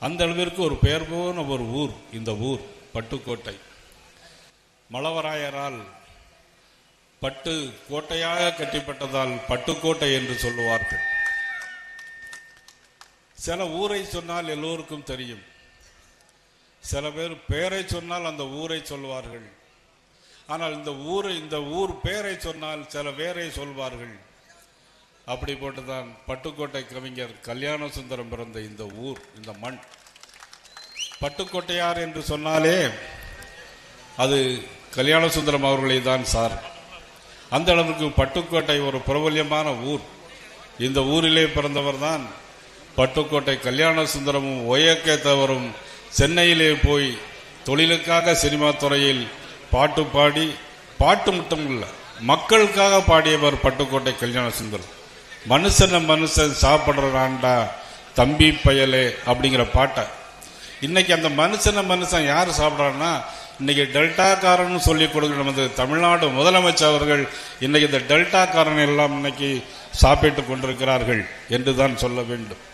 அந்த அளவிற்கு ஒரு பெயர் போன ஒரு ஊர் இந்த ஊர் பட்டுக்கோட்டை. மழவராயரால் பட்டு கோட்டையாக கட்டிப்பட்டதால் பட்டுக்கோட்டை என்று சொல்லுவார்கள். சில ஊரை சொன்னால் எல்லோருக்கும் தெரியும். சில பேர் பெயரை சொன்னால் அந்த ஊரை சொல்வார்கள். ஆனால் இந்த ஊர் பெயரை சொன்னால் சில பேரை சொல்வார்கள். அப்படி போட்டுதான் பட்டுக்கோட்டை கவிஞர் கல்யாண சுந்தரம் பிறந்த இந்த ஊர், இந்த மண். பட்டுக்கோட்டையார் என்று சொன்னாலே அது கல்யாண சுந்தரம் அவர்களை தான் சார். அந்த அளவுக்கு பட்டுக்கோட்டை ஒரு பிரபல்யமான ஊர். இந்த ஊரிலே பிறந்தவர் தான் பட்டுக்கோட்டை கல்யாண சுந்தரமும் ஒயக்கேத்தவரும். சென்னையிலே போய் தொழிலுக்காக சினிமா துறையில் பாட்டு பாடி, பாட்டு மட்டும் இல்லை மக்களுக்காக பாடியவர் பட்டுக்கோட்டை கல்யாண சுந்தரம். மனுஷன் சாப்பிடுறான்டா தம்பி பயலே அப்படிங்கிற பாட்டை இன்னைக்கு அந்த மனுஷன் யார் சாப்பிட்றான்னா இன்னைக்கு டெல்டாக்காரன் சொல்லி கொடுக்குற நமது தமிழ்நாடு முதலமைச்சர் அவர்கள் இன்னைக்கு இந்த டெல்டாக்காரன் எல்லாம் இன்னைக்கு சாப்பிட்டு கொண்டிருக்கிறார்கள் என்றுதான் சொல்ல வேண்டும்.